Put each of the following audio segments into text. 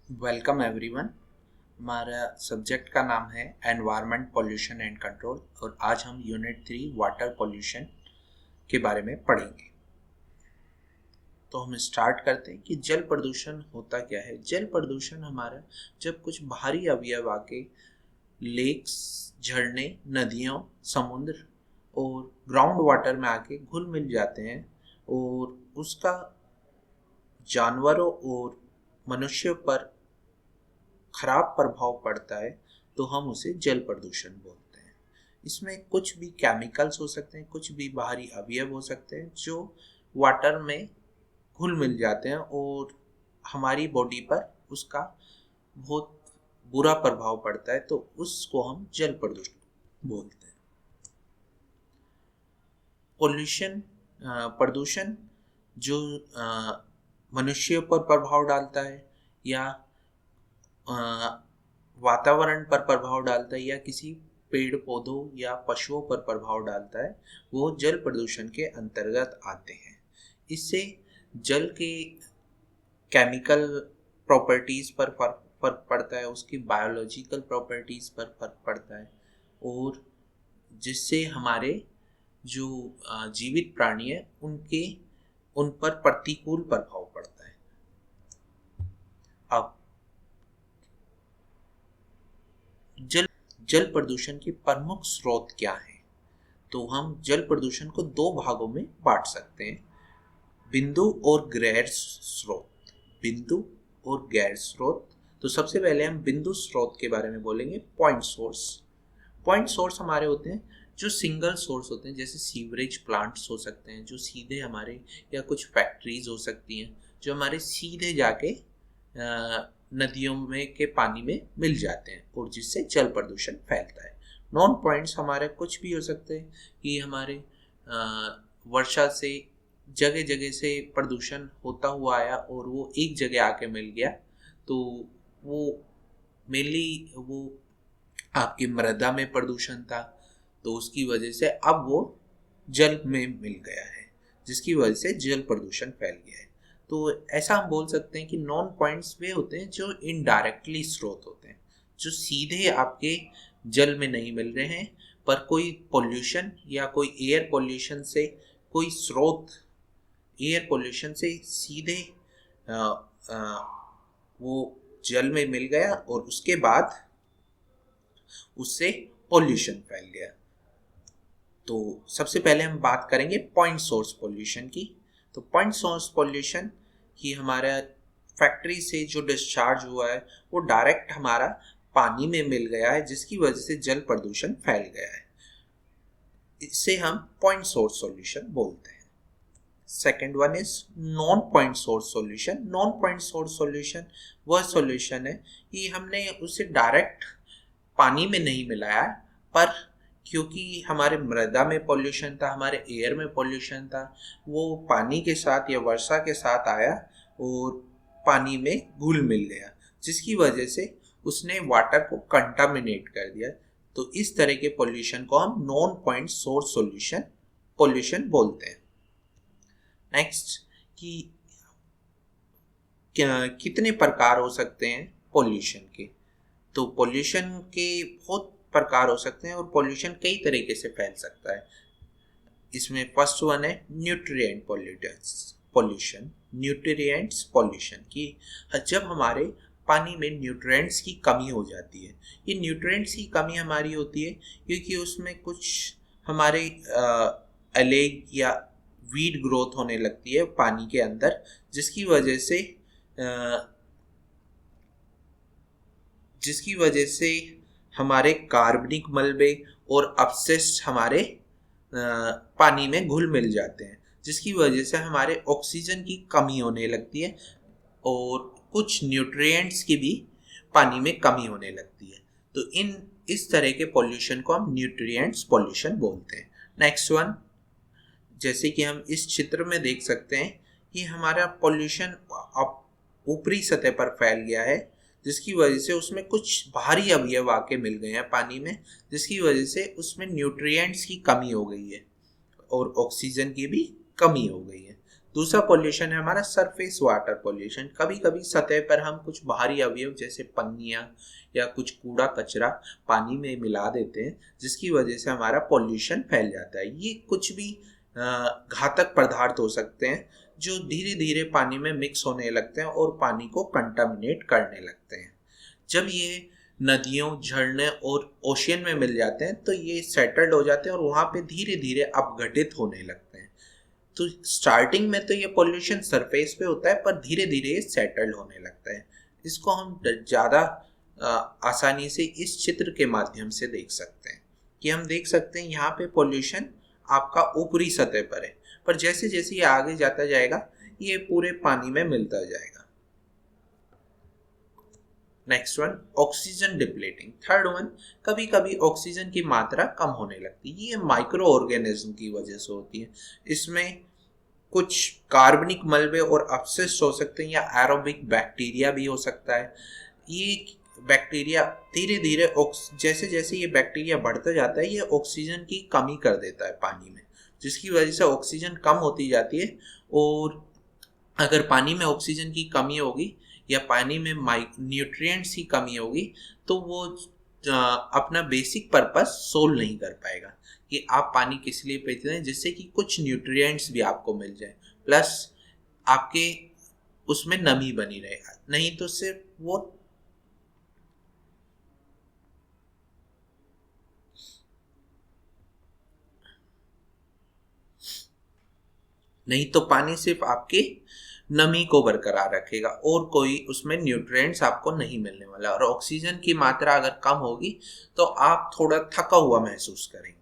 Welcome everyone. हमारा subject का नाम है एनवायरनमेंट पॉल्यूशन एंड कंट्रोल और आज हम यूनिट 3 वाटर पॉल्यूशन के बारे में पढ़ेंगे। तो हम स्टार्ट करते हैं कि जल प्रदूषण होता क्या है। जल प्रदूषण हमारा जब कुछ बाहरी अवयव आके लेक्स, झरने, नदियों, समुद्र और ग्राउंड वाटर में आके घुल मिल जाते हैं और उसका जानवरों और मनुष्यों पर खराब प्रभाव पड़ता है तो हम उसे जल प्रदूषण बोलते हैं। इसमें कुछ भी केमिकल्स हो सकते हैं, कुछ भी बाहरी अवयव हो सकते हैं जो वाटर में घुल मिल जाते हैं और हमारी बॉडी पर उसका बहुत बुरा प्रभाव पड़ता है, तो उसको हम जल प्रदूषण बोलते हैं। पोल्यूशन प्रदूषण जो मनुष्यों पर प्रभाव डालता है या वातावरण पर प्रभाव डालता है या किसी पेड़ पौधों या पशुओं पर प्रभाव डालता है, वो जल प्रदूषण के अंतर्गत आते हैं। इससे जल के केमिकल प्रॉपर्टीज पर फर्क पड़ता है, उसकी बायोलॉजिकल प्रॉपर्टीज पर फर्क पड़ता है और जिससे हमारे जो जीवित प्राणी है उन पर प्रतिकूल प्रभाव पड़ता है। अब जल प्रदूषण के प्रमुख स्रोत क्या हैं? तो हम जल प्रदूषण को दो भागों में बांट सकते हैं, बिंदु और गैर स्रोत। बिंदु और गैर स्रोत। तो सबसे पहले हम बिंदु स्रोत के बारे में बोलेंगे, पॉइंट सोर्स। पॉइंट सोर्स हमारे होते हैं जो सिंगल सोर्स होते हैं, जैसे सीवरेज प्लांट्स हो सकते हैं जो सीधे हमारे, या कुछ फैक्ट्रीज हो सकती हैं जो हमारे सीधे जाके नदियों में के पानी में मिल जाते हैं और जिससे जल प्रदूषण फैलता है। नॉन पॉइंट्स हमारे कुछ भी हो सकते हैं कि हमारे वर्षा से जगह जगह से प्रदूषण होता हुआ आया और वो एक जगह आके मिल गया, तो वो मेनली वो आपकी मृदा में प्रदूषण था, तो उसकी वजह से अब वो जल में मिल गया है, जिसकी वजह से जल प्रदूषण फैल गया है। तो ऐसा हम बोल सकते हैं कि नॉन पॉइंट्स वे होते हैं जो इनडायरेक्टली स्रोत होते हैं, जो सीधे आपके जल में नहीं मिल रहे हैं, पर कोई पोल्यूशन या कोई एयर पोल्यूशन से कोई स्रोत, एयर पोल्यूशन से सीधे आ, आ, वो जल में मिल गया और उसके बाद उससे पोल्यूशन फैल गया। तो सबसे पहले हम बात करेंगे पॉइंट सोर्स पोल्यूशन की। तो पॉइंट सोर्स पोल्यूशन की हमारा फैक्ट्री से जो डिस्चार्ज हुआ है वो डायरेक्ट हमारा पानी में मिल गया है, जिसकी वजह से जल प्रदूषण फैल गया है। इसे हम पॉइंट सोर्स सॉल्यूशन बोलते हैं। Second one is non point source solution. Non point source solution वह सॉल्यूशन है कि हमने उसे डायरेक्ट पानी में नहीं मिलाया, पर क्योंकि हमारे मृदा में पॉल्यूशन था, हमारे एयर में पॉल्यूशन था, वो पानी के साथ या वर्षा के साथ आया और पानी में घुल मिल गया, जिसकी वजह से उसने वाटर को कंटामिनेट कर दिया। तो इस तरह के पॉल्यूशन को हम non point source solution pollution बोलते हैं। नेक्स्ट कि कितने प्रकार हो सकते हैं पॉल्यूशन के। तो पॉल्यूशन के बहुत प्रकार हो सकते हैं और पॉल्यूशन कई तरीके से फैल सकता है। इसमें फर्स्ट वन है न्यूट्रिएंट पॉल्यूशन। न्यूट्रिएंट्स पॉल्यूशन की जब हमारे पानी में न्यूट्रिएंट्स की कमी हो जाती है। ये न्यूट्रिएंट्स की कमी हमारी होती है क्योंकि उसमें कुछ हमारे एलेग या वीड ग्रोथ होने लगती है पानी के अंदर, जिसकी वजह से हमारे कार्बनिक मलबे और अपशिष्ट हमारे पानी में घुल मिल जाते हैं, जिसकी वजह से हमारे ऑक्सीजन की कमी होने लगती है और कुछ न्यूट्रिएंट्स की भी पानी में कमी होने लगती है। तो इस तरह के पॉल्यूशन को हम न्यूट्रिएंट्स पॉल्यूशन बोलते हैं। नेक्स्ट वन, जैसे कि हम इस चित्र में देख सकते हैं कि हमारा पॉल्यूशन ऊपरी सतह पर फैल गया है, जिसकी वजह से उसमें कुछ भारी अवयव आके मिल गए हैं पानी में, जिसकी वजह से उसमें न्यूट्रिएंट्स की कमी हो गई है और ऑक्सीजन की भी कमी हो गई है। दूसरा पॉल्यूशन है हमारा सरफेस वाटर पॉल्यूशन। कभी कभी सतह पर हम कुछ बाहरी अवयव जैसे पन्नियाँ या कुछ कूड़ा कचरा पानी में मिला देते हैं, जिसकी वजह से हमारा पॉल्यूशन फैल जाता है। ये कुछ भी घातक पदार्थ हो सकते हैं जो धीरे धीरे पानी में मिक्स होने लगते हैं और पानी को कंटामिनेट करने लगते हैं। जब ये नदियों, झरने और ओशियन में मिल जाते हैं तो ये सेटल्ड हो जाते हैं और वहाँ पे धीरे धीरे अपघटित होने लगते हैं। तो स्टार्टिंग में तो ये पॉल्यूशन सरफेस पे होता है, पर धीरे धीरे ये सेटल्ड होने लगता है। इसको हम ज़्यादा आसानी से इस चित्र के माध्यम से देख सकते हैं कि हम देख सकते हैं यहाँ पे पॉल्यूशन आपका ऊपरी सतह पर है, पर जैसे जैसे ये आगे जाता जाएगा ये पूरे पानी में मिलता जाएगा। Next one, oxygen depleting. Third one, कभी कभी ऑक्सीजन की मात्रा कम होने लगती है। ये माइक्रो ऑर्गेनिज्म की वजह से होती है। इसमें कुछ कार्बनिक मलबे और अपशिष्ट हो सकते हैं या एरोबिक बैक्टीरिया भी हो सकता है। ये बैक्टीरिया धीरे धीरे जैसे जैसे ये बैक्टीरिया बढ़ता जाता है ये ऑक्सीजन की कमी कर देता है पानी में, जिसकी वजह से ऑक्सीजन कम होती जाती है। और अगर पानी में ऑक्सीजन की कमी होगी या पानी में न्यूट्रिएंट्स की कमी होगी तो वो अपना बेसिक पर्पस सोल्व नहीं कर पाएगा कि आप पानी किस लिए पीते हैं, जिससे कि कुछ न्यूट्रिएंट्स भी आपको मिल जाए, प्लस आपके उसमें नमी बनी रहेगा। नहीं तो सिर्फ वो नहीं तो पानी सिर्फ आपके नमी को बरकरार रखेगा और कोई उसमें न्यूट्रिएंट्स आपको नहीं मिलने वाला। और ऑक्सीजन की मात्रा अगर कम होगी तो आप थोड़ा थका हुआ महसूस करेंगे।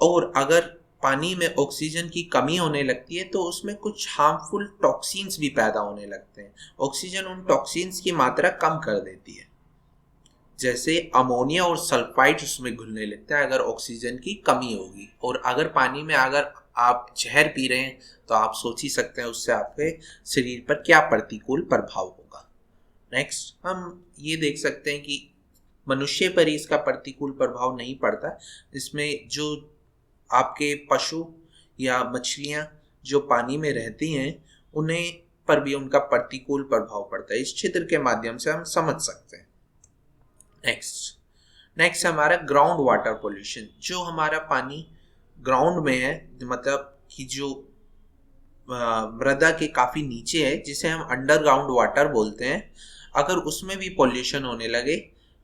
और अगर पानी में ऑक्सीजन की कमी होने लगती है तो उसमें कुछ हार्मफुल टॉक्सिन्स भी पैदा होने लगते हैं। ऑक्सीजन उन टॉक्सिन्स की मात्रा कम कर देती है, जैसे अमोनिया और सल्फाइड उसमें घुलने लगता है अगर ऑक्सीजन की कमी होगी। और अगर पानी में अगर आप जहर पी रहे हैं तो आप सोच ही सकते हैं उससे आपके शरीर पर क्या प्रतिकूल प्रभाव होगा। नेक्स्ट हम ये देख सकते हैं कि मनुष्य पर ही इसका प्रतिकूल प्रभाव नहीं पड़ता। इसमें जो आपके पशु या मछलियाँ जो पानी में रहती हैं उन्हें पर भी उनका प्रतिकूल प्रभाव पड़ता है। इस चित्र के माध्यम से हम समझ सकते हैं। नेक्स्ट हमारा ग्राउंड वाटर पोल्यूशन। जो हमारा पानी ग्राउंड में है, मतलब कि जो मृदा के काफी नीचे है, जिसे हम अंडरग्राउंड वाटर बोलते हैं, अगर उसमें भी पोल्यूशन होने लगे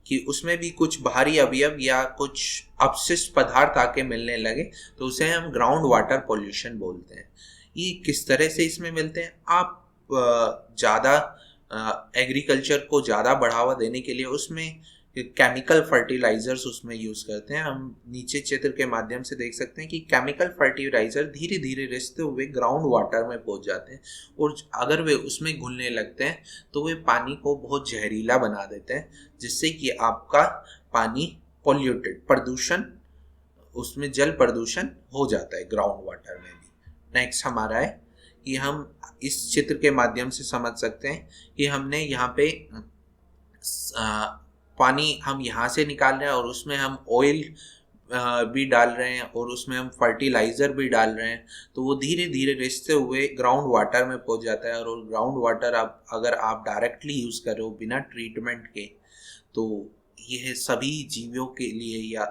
कि उसमें भी कुछ भारी अवयव या कुछ अपशिष्ट पदार्थ आके मिलने लगे तो उसे हम ग्राउंड वाटर पोल्यूशन बोलते हैं। ये किस तरह से इसमें मिलते हैं? आप ज़्यादा एग्रीकल्चर को ज़्यादा बढ़ावा देने के लिए उसमें केमिकल फर्टिलाइजर्स उसमें यूज़ करते हैं। हम नीचे चित्र के माध्यम से देख सकते हैं कि केमिकल फर्टिलाइजर धीरे धीरे रिसते हुए ग्राउंड वाटर में पहुंच जाते हैं और अगर वे उसमें घुलने लगते हैं तो वे पानी को बहुत जहरीला बना देते हैं, जिससे कि आपका पानी पॉल्यूटेड, प्रदूषण, उसमें जल प्रदूषण हो जाता है ग्राउंड वाटर में भी। नेक्स्ट हमारा है कि हम इस चित्र के माध्यम से समझ सकते हैं कि हमने यहाँ पे पानी हम यहाँ से निकाल रहे हैं और उसमें हम ऑयल भी डाल रहे हैं और उसमें हम फर्टिलाइज़र भी डाल रहे हैं, तो वो धीरे धीरे रिसते हुए ग्राउंड वाटर में पहुँच जाता है। और ग्राउंड वाटर अगर आप डायरेक्टली यूज़ कर रहे हो बिना ट्रीटमेंट के तो यह सभी जीवों के लिए या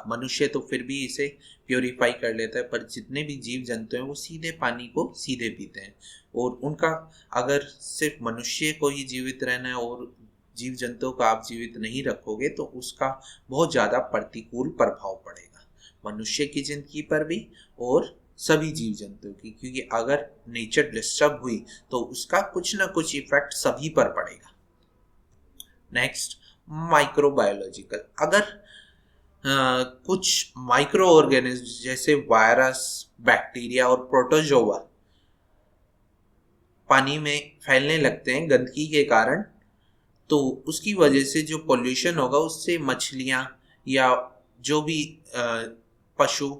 मनुष्य तो फिर भी इसे प्योरीफाई कर लेता है, पर जितने भी जीव जंतु हैं वो सीधे पानी को सीधे पीते हैं। और उनका अगर सिर्फ मनुष्य को ही जीवित रहना है और जीव जंतुओं को आप जीवित नहीं रखोगे तो उसका बहुत ज़्यादा प्रतिकूल प्रभाव पड़ेगा मनुष्य की जिंदगी पर भी और सभी जीव जंतुओं की, क्योंकि अगर नेचर डिस्टर्ब हुई तो उसका कुछ ना कुछ इफेक्ट सभी पर पड़ेगा। Next microbiological. अगर कुछ माइक्रो ऑर्गेनिज्म जैसे वायरस, बैक्टीरिया और प्रोटोजोआ पानी में फैलने लगते हैं गंदगी के कारण, तो उसकी वजह से जो पोल्यूशन होगा उससे मछलियाँ या जो भी पशु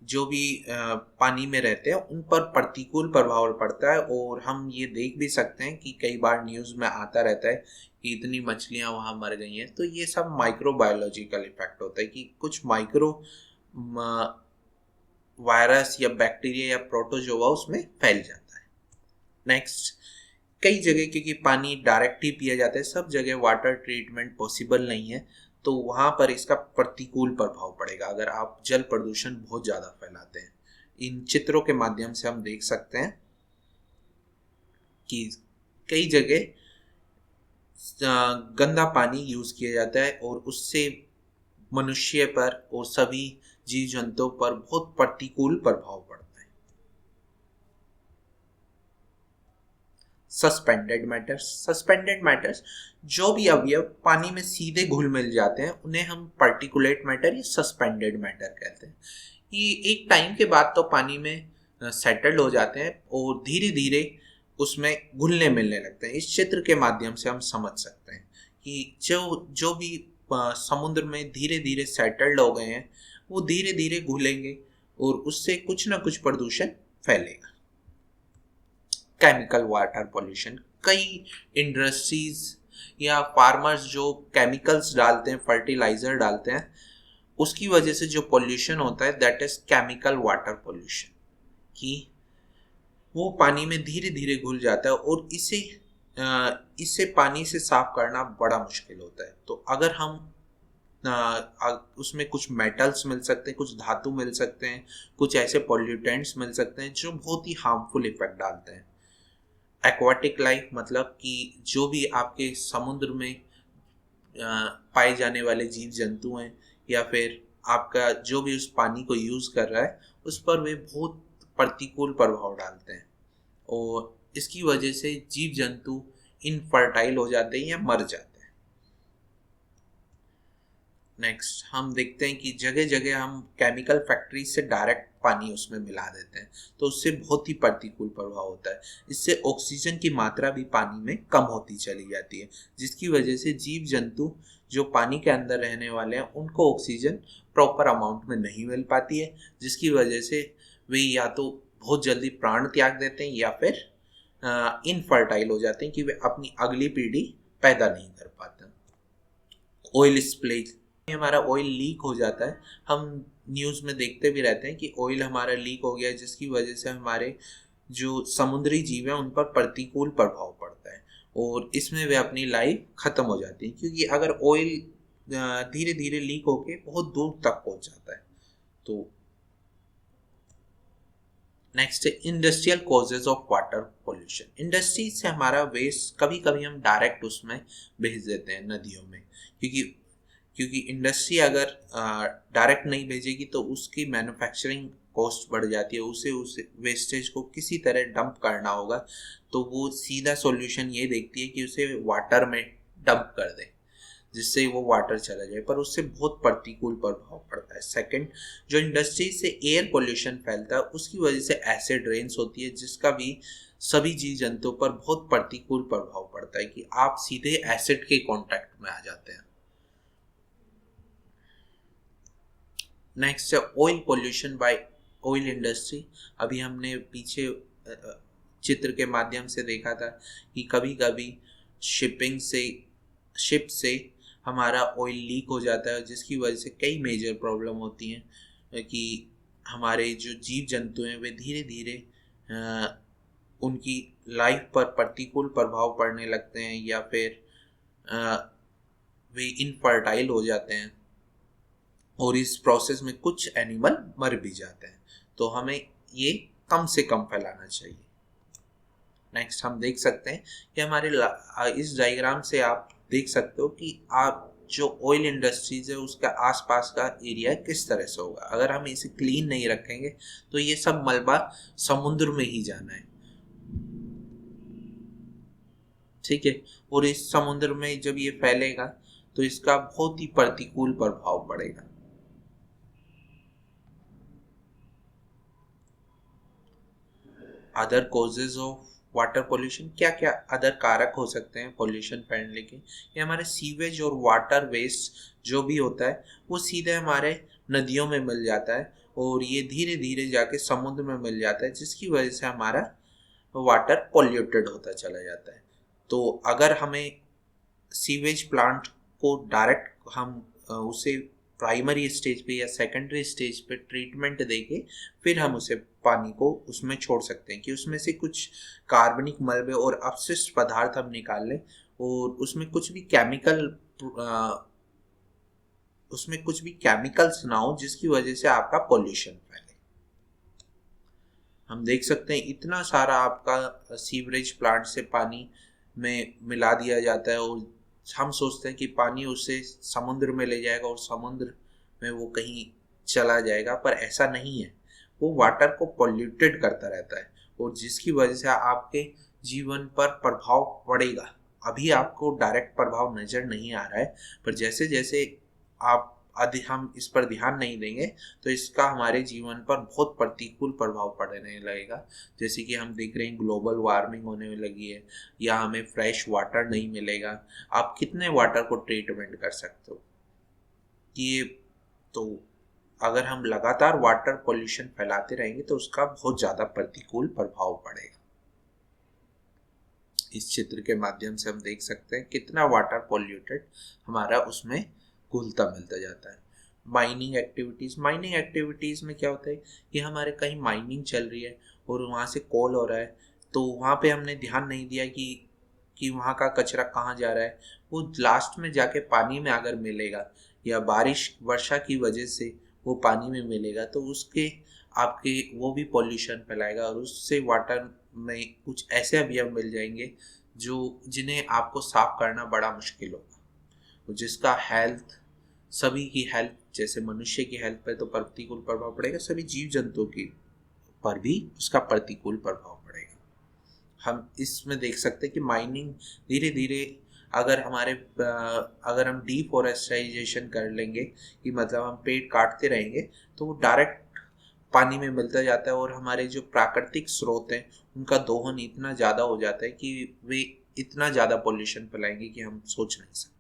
जो भी पानी में रहते हैं उन पर प्रतिकूल प्रभाव पड़ता है। और हम ये देख भी सकते हैं कि कई बार न्यूज़ में आता रहता है कि इतनी मछलियाँ वहाँ मर गई हैं। तो ये सब माइक्रोबायोलॉजिकल इफेक्ट होता है कि कुछ माइक्रो वायरस या बैक्टीरिया या प्रोटोजोआ उसमें फैल जाता है। नेक्स्ट, कई जगह क्योंकि पानी डायरेक्ट ही पिया जाता है, सब जगह वाटर ट्रीटमेंट पॉसिबल नहीं है, तो वहाँ पर इसका प्रतिकूल प्रभाव पड़ेगा अगर आप जल प्रदूषण बहुत ज़्यादा फैलाते हैं। इन चित्रों के माध्यम से हम देख सकते हैं कि कई जगह गंदा पानी यूज़ किया जाता है और उससे मनुष्य पर और सभी जीव जंतुओं पर बहुत प्रतिकूल प्रभाव पड़ता है। सस्पेंडेड मैटर्स जो भी अवयव पानी में सीधे घुल मिल जाते हैं उन्हें हम पार्टिकुलेट मैटर या सस्पेंडेड मैटर कहते हैं। ये एक टाइम के बाद तो पानी में सेटल्ड हो जाते हैं और धीरे धीरे उसमें घुलने मिलने लगते हैं। इस चित्र के माध्यम से हम समझ सकते हैं कि जो जो भी समुद्र में धीरे धीरे सेटल्ड हो गए हैं वो धीरे धीरे घुलेंगे और उससे कुछ ना कुछ प्रदूषण फैलेगा। केमिकल वाटर पोल्यूशन, कई इंडस्ट्रीज या फार्मर्स जो केमिकल्स डालते हैं, फर्टिलाइजर डालते हैं, उसकी वजह से जो पोल्यूशन होता है that is chemical water pollution, कि वो पानी में धीरे धीरे घुल जाता है और इससे पानी से साफ करना बड़ा मुश्किल होता है। तो अगर हम उसमें कुछ मेटल्स मिल सकते हैं, कुछ धातु मिल सकते हैं, कुछ ऐसे पॉल्यूटेंट्स मिल सकते हैं जो बहुत ही हार्मफुल इफेक्ट डालते हैं। एक्वाटिक लाइफ मतलब कि जो भी आपके समुद्र में पाए जाने वाले जीव जंतु हैं या फिर आपका जो भी उस पानी को यूज़ कर रहा है उस पर वे बहुत प्रतिकूल प्रभाव डालते हैं और इसकी वजह से जीव जंतु इनफर्टाइल हो जाते हैं या मर जाते हैं। नेक्स्ट, हम देखते हैं कि जगह जगह हम केमिकल फैक्ट्री से डायरेक्ट पानी उसमें मिला देते हैं, तो उससे बहुत ही प्रतिकूल प्रभाव होता है। इससे ऑक्सीजन की मात्रा भी पानी में कम होती चली जाती है, जिसकी वजह से जीव जंतु जो पानी के अंदर रहने वाले हैं उनको ऑक्सीजन प्रॉपर अमाउंट में नहीं मिल पाती है, जिसकी वजह से वे या तो बहुत जल्दी प्राण त्याग देते हैं या फिर इनफर्टाइल हो जाते हैं कि वे अपनी अगली पीढ़ी पैदा नहीं कर पाते। ऑयल स्प्लेज, हमारा ऑयल लीक हो जाता है, हम न्यूज़ में देखते भी रहते हैं कि ऑयल हमारा लीक हो गया, जिसकी वजह से हमारे जो समुद्री जीव हैं उन पर प्रतिकूल प्रभाव पड़ता है और इसमें वे अपनी लाइफ खत्म हो जाती है, क्योंकि अगर ऑयल धीरे धीरे लीक होके बहुत दूर तक पहुंच जाता है। तो नेक्स्ट है industrial causes of water pollution. Industry से हमारा वेस्ट कभी कभी हम डायरेक्ट उसमें भेज देते हैं नदियों में, क्योंकि इंडस्ट्री अगर डायरेक्ट नहीं भेजेगी तो उसकी मैन्युफैक्चरिंग कॉस्ट बढ़ जाती है, उसे वेस्टेज को किसी तरह डंप करना होगा, तो वो सीधा सॉल्यूशन ये देखती है कि उसे वाटर में डंप कर दे जिससे वो वाटर चला जाए, पर उससे बहुत प्रतिकूल प्रभाव पड़ता है। सेकंड, जो इंडस्ट्री से एयर पोल्यूशन फैलता है उसकी वजह से एसिड रेन्स होती है, जिसका भी सभी जीव जंतुओं पर बहुत प्रतिकूल प्रभाव पड़ता है कि आप सीधे एसिड के कांटेक्ट में आ जाते हैं। नेक्स्ट है oil pollution by oil industry. अभी हमने पीछे चित्र के माध्यम से देखा था कि कभी कभी शिप से हमारा ऑयल लीक हो जाता है, जिसकी वजह से कई मेजर प्रॉब्लम होती हैं कि हमारे जो जीव जंतु हैं वे धीरे धीरे उनकी लाइफ पर प्रतिकूल प्रभाव पड़ने लगते हैं या फिर वे इनफर्टाइल हो जाते हैं और इस प्रोसेस में कुछ एनिमल मर भी जाते हैं, तो हमें ये कम से कम फैलाना चाहिए। नेक्स्ट, हम देख सकते हैं कि हमारे इस डायग्राम से आप देख सकते हो कि आप जो ऑयल इंडस्ट्रीज है उसका आसपास का एरिया किस तरह से होगा। अगर हम इसे क्लीन नहीं रखेंगे तो ये सब मलबा समुद्र में ही जाना है, ठीक है, और इस समुद्र में जब ये फैलेगा तो इसका बहुत ही प्रतिकूल प्रभाव पड़ेगा। Other causes of water pollution, क्या क्या अदर कारक हो सकते हैं पोल्यूशन फैलने के। ये हमारे सीवेज और वाटर वेस्ट जो भी होता है वो सीधे हमारे नदियों में मिल जाता है और ये धीरे धीरे जाके समुद्र में मिल जाता है, जिसकी वजह से हमारा वाटर पोल्यूटेड होता चला जाता है। तो अगर हमें सीवेज प्लांट को डायरेक्ट हम उसे प्राइमरी स्टेज पे या सेकेंडरी स्टेज पे ट्रीटमेंट देके फिर हम उसे पानी को उसमें छोड़ सकते हैं कि उसमें से कुछ कार्बनिक मलबे और अपशिष्ट पदार्थ हम निकाल लें और उसमें कुछ भी केमिकल्स ना हो जिसकी वजह से आपका पॉल्यूशन फैले। हम देख सकते हैं इतना सारा आपका सीवरेज प्लांट से पानी में मिला दिया जाता है और हम सोचते हैं कि पानी उससे समुद्र में ले जाएगा और समुद्र में वो कहीं चला जाएगा, पर ऐसा नहीं है। वो वाटर को पॉल्यूटेड करता रहता है और जिसकी वजह से आपके जीवन पर प्रभाव पड़ेगा। अभी आपको डायरेक्ट प्रभाव नज़र नहीं आ रहा है, पर जैसे जैसे आप हम इस पर ध्यान नहीं देंगे तो इसका हमारे जीवन पर बहुत प्रतिकूल प्रभाव पड़ने लगेगा। जैसे कि हम देख रहे हैं ग्लोबल वार्मिंग होने लगी है या हमें फ्रेश वाटर नहीं मिलेगा। आप कितने वाटर को ट्रीटमेंट कर सकते हो ये? तो अगर हम लगातार वाटर पोल्यूशन फैलाते रहेंगे तो उसका बहुत ज़्यादा प्रतिकूल प्रभाव पड़ेगा। इस चित्र के माध्यम से हम देख सकते हैं कितना वाटर पोल्यूटेड हमारा उसमें घुलता मिलता जाता है। माइनिंग एक्टिविटीज़ में क्या होता है कि हमारे कहीं माइनिंग चल रही है और वहाँ से कोल हो रहा है, तो वहाँ पे हमने ध्यान नहीं दिया कि वहाँ का कचरा कहाँ जा रहा है। वो लास्ट में जाके पानी में अगर मिलेगा या बारिश वर्षा की वजह से वो पानी में मिलेगा तो उसके आपके वो भी पॉल्यूशन फैलाएगा और उससे वाटर में कुछ ऐसे अवयव मिल जाएंगे जिन्हें आपको साफ करना बड़ा मुश्किल होगा, जिसका हेल्थ सभी की हेल्थ जैसे मनुष्य की हेल्थ पर तो प्रतिकूल प्रभाव पड़ेगा, सभी जीव जंतुओं की पर भी उसका प्रतिकूल प्रभाव पड़ेगा। हम इसमें देख सकते हैं कि माइनिंग धीरे धीरे अगर हम डिफॉरेस्टाइजेशन कर लेंगे कि मतलब हम पेड़ काटते रहेंगे तो वो डायरेक्ट पानी में मिलता जाता है और हमारे जो प्राकृतिक स्रोत हैं उनका दोहन इतना ज़्यादा हो जाता है कि वे इतना ज़्यादा पोल्यूशन फैलाएंगे कि हम सोच नहीं सकते।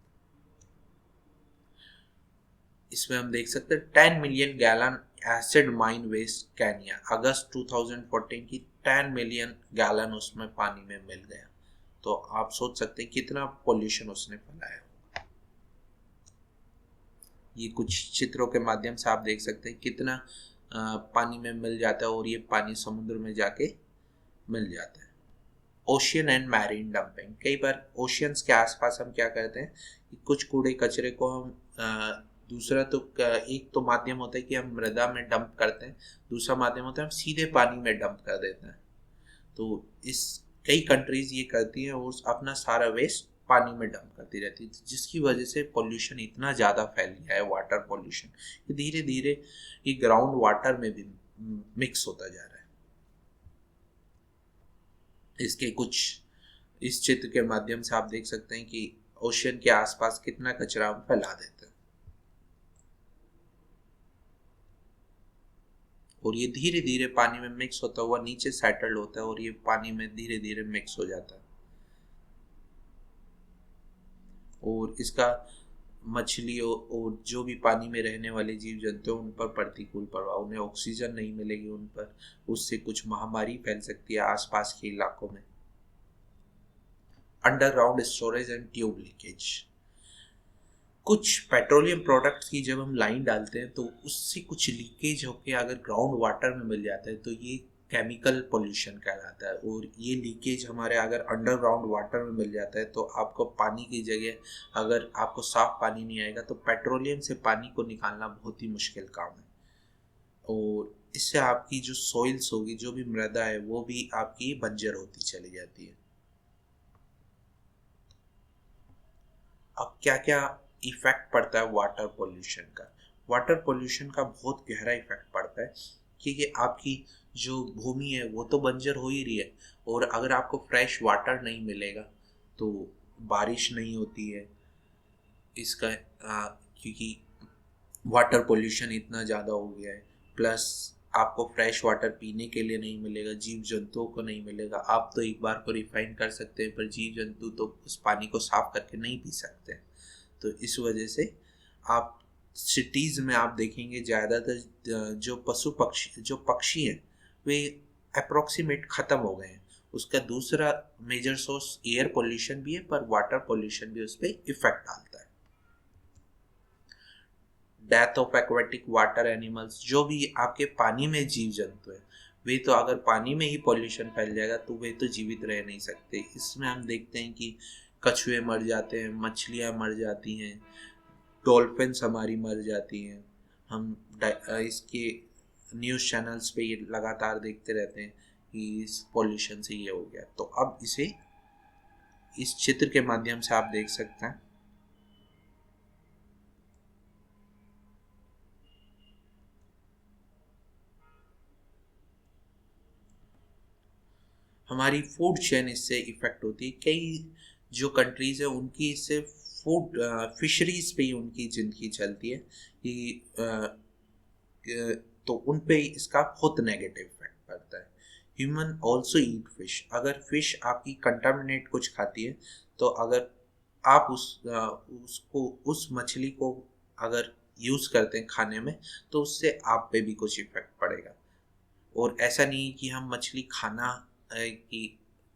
इसमें हम देख सकते हैं 10 million gallon acid mine waste Kenya, अगस्त 2014 की 10 मिलियन गैलन उसमें पानी में मिल गया। तो आप सोच सकते हैं कितना पोल्यूशन उसने फैलाया। ये कुछ चित्रों के माध्यम से आप देख सकते हैं कितना पानी में मिल जाता है और ये पानी समुद्र में जाके मिल जाता है। ओशियन एंड मैरीन डंपिंग, कई बार ओशियंस के आसपास हम क्या करते हैं कि कुछ कूड़े कचरे को हम दूसरा तो एक तो माध्यम होता है कि हम मृदा में डंप करते हैं, दूसरा माध्यम होता है हम सीधे पानी में डंप कर देते हैं। तो इस कई कंट्रीज ये करती हैं और अपना सारा वेस्ट पानी में डंप करती रहती है, जिसकी वजह से पोल्यूशन इतना ज़्यादा फैल गया है, वाटर पोल्यूशन, कि धीरे धीरे ये ग्राउंड वाटर में भी मिक्स होता जा रहा है। इसके कुछ इस चित्र के माध्यम से आप देख सकते हैं कि ओशियन के आसपास कितना कचरा हम फैला देते हैं और ये धीरे धीरे पानी में मिक्स होता हुआ नीचे सेटल्ड होता है और ये पानी में धीरे धीरे मिक्स हो जाता है और इसका मछलियों और जो भी पानी में रहने वाले जीव जंतु उन पर प्रतिकूल प्रभाव, उन्हें ऑक्सीजन नहीं मिलेगी उन पर, उससे कुछ महामारी फैल सकती है आसपास के इलाकों में। Underground storage and tube leakage, कुछ पेट्रोलियम प्रोडक्ट्स की जब हम लाइन डालते हैं तो उससे कुछ लीकेज होकर अगर ग्राउंड वाटर में मिल जाता है तो ये केमिकल पोल्यूशन कहलाता है। और ये लीकेज हमारे अगर अंडरग्राउंड वाटर में मिल जाता है तो आपको पानी की जगह अगर आपको साफ पानी नहीं आएगा तो पेट्रोलियम से पानी को निकालना बहुत ही मुश्किल काम है और इससे आपकी जो सॉइल्स होगी, जो भी मृदा है, वो भी आपकी बंजर होती चली जाती है। अब क्या क्या इफेक्ट पड़ता है वाटर पोल्यूशन का? वाटर पोल्यूशन का बहुत गहरा इफेक्ट पड़ता है क्योंकि आपकी जो भूमि है वो तो बंजर हो ही रही है और अगर आपको फ्रेश वाटर नहीं मिलेगा तो बारिश नहीं होती है। इसका क्योंकि वाटर पोल्यूशन इतना ज़्यादा हो गया है, प्लस आपको फ्रेश वाटर पीने के लिए नहीं मिलेगा, जीव जंतुओं को नहीं मिलेगा। आप तो एक बार को रिफाइन कर सकते हैं पर जीव जंतु तो उस पानी को साफ करके नहीं पी सकते। तो इस वजह से आप सिटीज़ में आप देखेंगे ज़्यादातर जो पक्षी हैं वे अप्रोक्सीमेट ख़त्म हो गए हैं। उसका दूसरा मेजर सोर्स एयर पोल्यूशन भी है पर वाटर पोल्यूशन भी उस पर इफ़ेक्ट डालता है। Death of aquatic water animals, जो भी आपके पानी में जीव जंतु है, वे तो अगर पानी में ही पॉल्यूशन फैल जाएगा तो वे तो जीवित रह नहीं सकते। इसमें हम देखते हैं कि कछुए मर जाते हैं, मछलियाँ मर जाती हैं, डॉल्फिन्स हमारी मर जाती हैं। हम इसके न्यूज़ चैनल्स पे ये लगातार देखते रहते हैं कि इस पॉल्यूशन से ये हो गया। तो अब इसे इस चित्र के माध्यम से आप देख सकते हैं। हमारी फूड चेन इससे इफेक्ट होती है। कई जो कंट्रीज है उनकी इससे फूड फिशरीज पे ही उनकी ज़िंदगी चलती है कि तो उन पे इसका बहुत नेगेटिव इफेक्ट पड़ता है। Human also eat fish. अगर फिश आपकी कंटामिनेट कुछ खाती है तो अगर आप उसको उस मछली को अगर यूज़ करते हैं खाने में तो उससे आप पे भी कुछ इफेक्ट पड़ेगा। और ऐसा नहीं कि हम मछली खाना कि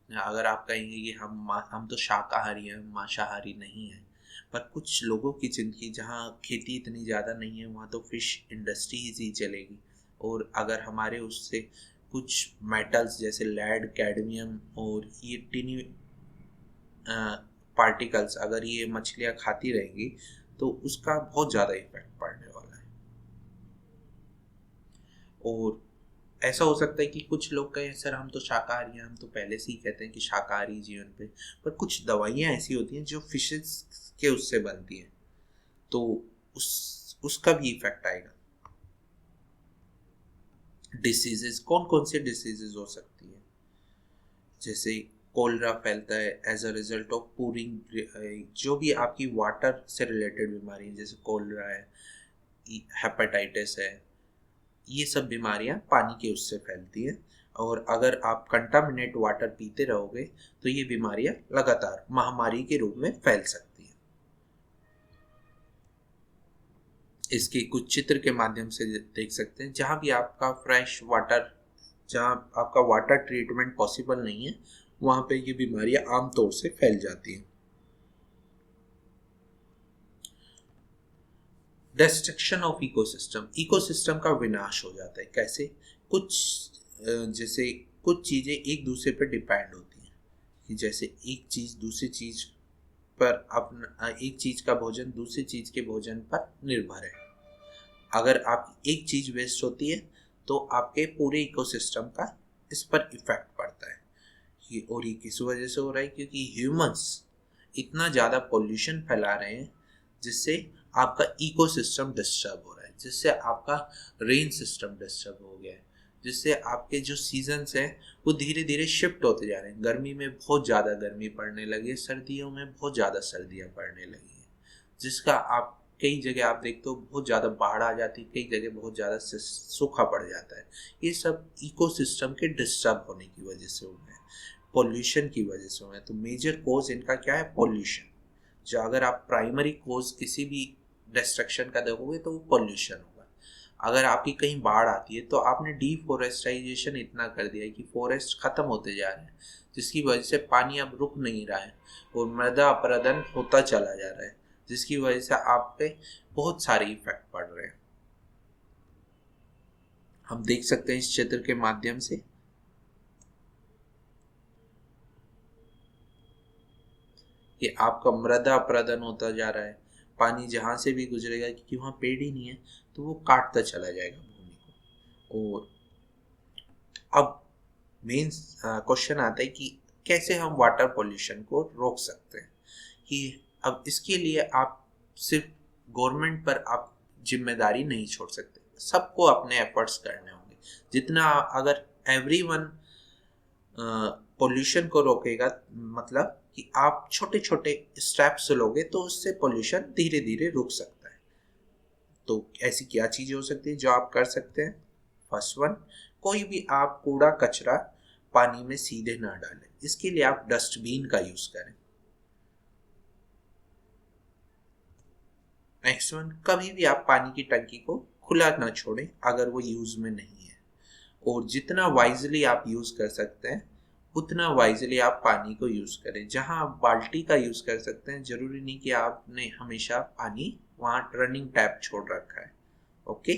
अगर आप कहेंगे कि हम तो शाकाहारी हैं, मांसाहारी नहीं हैं, पर कुछ लोगों की ज़िंदगी जहाँ खेती इतनी ज़्यादा नहीं है वहाँ तो फिश इंडस्ट्रीज ही चलेगी। और अगर हमारे उससे कुछ मेटल्स जैसे लेड, कैडमियम और ये टिनी पार्टिकल्स अगर ये मछलियाँ खाती रहेंगी तो उसका बहुत ज़्यादा इफेक्ट पड़ने वाला है। और ऐसा हो सकता है कि कुछ लोग कहें सर हम तो शाकाहारी हैं, हम तो पहले से ही कहते हैं कि शाकाहारी जीवन पे, पर कुछ दवाइयाँ ऐसी होती हैं जो फिशेस के उससे बनती हैं तो उसका भी इफेक्ट आएगा। डिसीजेस, कौन कौन से डिसीजेस हो सकती है, जैसे कोलरा फैलता है एज अ रिजल्ट ऑफ पूरिंग, जो भी आपकी वाटर से रिलेटेड बीमारी है जैसे कोलरा है, हेपेटाइटिस है, ये सब बीमारियां पानी के उससे फैलती हैं। और अगर आप कंटामिनेट वाटर पीते रहोगे तो ये बीमारियां लगातार महामारी के रूप में फैल सकती हैं। इसके कुछ चित्र के माध्यम से देख सकते हैं। जहाँ भी आपका फ्रेश वाटर, जहाँ आपका वाटर ट्रीटमेंट पॉसिबल नहीं है वहाँ पे ये बीमारियां आमतौर से फैल जाती हैं। डिस्ट्रक्शन ऑफ इकोसिस्टम, इकोसिस्टम का विनाश हो जाता है। कैसे? कुछ जैसे कुछ चीज़ें एक दूसरे पर डिपेंड होती हैं कि जैसे एक चीज़ दूसरी चीज़ पर अपना, एक चीज़ का भोजन दूसरी चीज़ के भोजन पर निर्भर है। अगर आपकी एक चीज़ वेस्ट होती है तो आपके पूरे इकोसिस्टम का इस पर इफेक्ट पड़ता है। और ये किस वजह से हो रहा है? क्योंकि ह्यूमंस इतना ज़्यादा पोल्यूशन फैला रहे हैं जिससे आपका इकोसिस्टम डिस्टर्ब हो रहा है, जिससे आपका रेन सिस्टम डिस्टर्ब हो गया है, जिससे आपके जो सीजन्स हैं वो धीरे धीरे शिफ्ट होते जा रहे हैं। गर्मी में बहुत ज़्यादा गर्मी पड़ने लगी है, सर्दियों में बहुत ज़्यादा सर्दियाँ पड़ने लगी हैं, जिसका आप कई जगह आप देखते हो बहुत ज़्यादा बाढ़ आ जाती है, कई जगह बहुत ज़्यादा सूखा पड़ जाता है। ये सब इकोसिस्टम के डिस्टर्ब होने की वजह से हुए हैं, पॉल्यूशन की वजह से हुए हैं। तो मेजर कोज इनका क्या है? पॉल्यूशन। जो अगर आप प्राइमरी कोज किसी भी डिस्ट्रक्शन का देखोगे तो वो पॉल्यूशन होगा। अगर आपकी कहीं बाढ़ आती है तो आपने डिफॉरेस्टाइजेशन इतना कर दिया है कि फॉरेस्ट खत्म होते जा रहे हैं, जिसकी वजह से पानी अब रुक नहीं रहा है और मृदा अपरदन होता चला जा रहा है, जिसकी वजह से आप पे बहुत सारे इफेक्ट पड़ रहे हैं। हम देख सकते हैं इस चित्र के माध्यम से कि आपका मृदा अपरदन होता जा रहा है। पानी जहाँ से भी गुजरेगा, क्योंकि वहाँ पेड़ ही नहीं है तो वो काटता चला जाएगा भूमि को। और अब मेन क्वेश्चन आता है कि कैसे हम वाटर पोल्यूशन को रोक सकते हैं। कि अब इसके लिए आप सिर्फ गवर्नमेंट पर आप जिम्मेदारी नहीं छोड़ सकते, सबको अपने एफर्ट्स करने होंगे। जितना अगर एवरीवन पोल्यूशन को रोकेगा, मतलब कि आप छोटे छोटे स्टेप्स लोगे तो उससे पोल्यूशन धीरे धीरे रुक सकता है। तो ऐसी क्या चीज़ें हो सकती है जो आप कर सकते हैं? फर्स्ट वन, कोई भी आप कूड़ा कचरा पानी में सीधे ना डालें। इसके लिए आप डस्टबिन का यूज़ करें। नेक्स्ट वन, कभी भी आप पानी की टंकी को खुला ना छोड़ें अगर वो यूज़ में नहीं है। और जितना वाइजली आप यूज़ कर सकते हैं उतना वाइजली आप पानी को यूज़ करें। जहां आप बाल्टी का यूज़ कर सकते हैं, ज़रूरी नहीं कि आपने हमेशा पानी वहां रनिंग टैप छोड़ रखा है। ओके।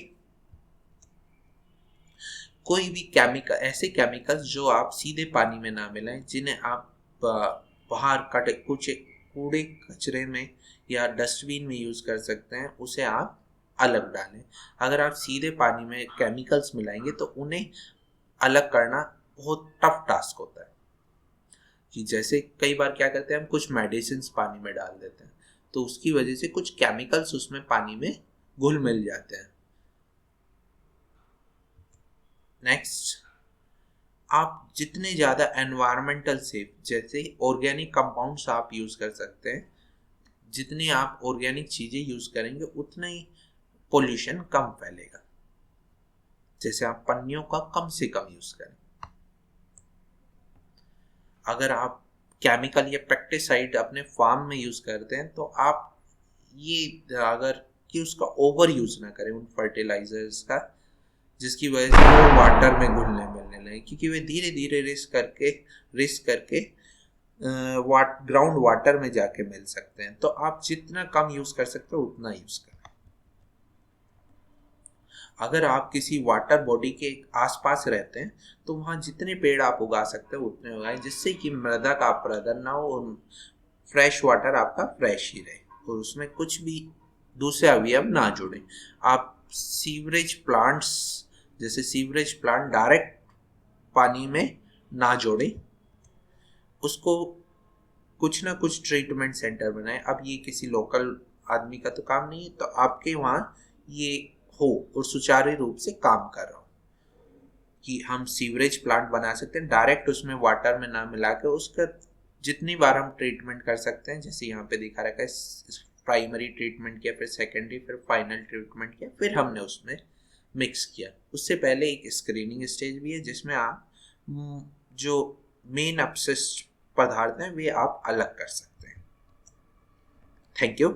कोई भी केमिकल, ऐसे केमिकल्स जो आप सीधे पानी में ना मिलाएं, जिन्हें आप बाहर कुछ कूड़े कचरे में या डस्टबिन में यूज़ कर सकते हैं, उसे आप अलग डालें। अगर आप सीधे पानी में केमिकल्स मिलाएंगे तो उन्हें अलग करना बहुत टफ टास्क होता है। कि जैसे कई बार क्या करते हैं, हम कुछ मेडिसिन पानी में डाल देते हैं, तो उसकी वजह से कुछ केमिकल्स उसमें पानी में घुल मिल जाते हैं। नेक्स्ट, आप जितने ज़्यादा एनवायरमेंटल सेफ, जैसे ऑर्गेनिक कंपाउंड्स आप यूज़ कर सकते हैं, जितनी आप ऑर्गेनिक चीज़ें यूज़ करेंगे उतना ही पोल्यूशन कम फैलेगा। जैसे आप पन्नियों का कम से कम यूज़ करें। अगर आप केमिकल या पेस्टिसाइड अपने फार्म में यूज़ करते हैं तो आप ये अगर कि उसका ओवर यूज़ ना करें उन फर्टिलाइजर्स का, जिसकी वजह से वो वाटर में घुलने मिलने लगे, क्योंकि वे धीरे धीरे रिस्क करके ग्राउंड वाटर में जाके मिल सकते हैं। तो आप जितना कम यूज़ कर सकते हो उतना यूज़ करें। अगर आप किसी वाटर बॉडी के आसपास रहते हैं तो वहाँ जितने पेड़ आप उगा सकते हो उतने उगाएं, जिससे कि मृदा का अपरदन ना हो और फ्रेश वाटर आपका फ्रेश ही रहे और उसमें कुछ भी दूसरे अवयव ना जुड़े। आप सीवरेज प्लांट्स, जैसे सीवरेज प्लांट डायरेक्ट पानी में ना जोड़ें, उसको कुछ ना कुछ ट्रीटमेंट सेंटर बनाए। अब ये किसी लोकल आदमी का तो काम नहीं है, तो आपके वहाँ ये हो और सुचारू रूप से काम कर रहा हो कि हम सीवरेज प्लांट बना सकते हैं, डायरेक्ट उसमें वाटर में ना मिला के उसका जितनी बार हम ट्रीटमेंट कर सकते हैं, जैसे यहाँ पे दिखा रखा है, प्राइमरी ट्रीटमेंट किया, फिर सेकेंडरी, फिर फाइनल ट्रीटमेंट किया, फिर हमने उसमें मिक्स किया। उससे पहले एक स्क्रीनिंग स्टेज भी है जिसमें आप जो मेन अपशिष्ट पदार्थ हैं वे आप अलग कर सकते हैं। Thank you.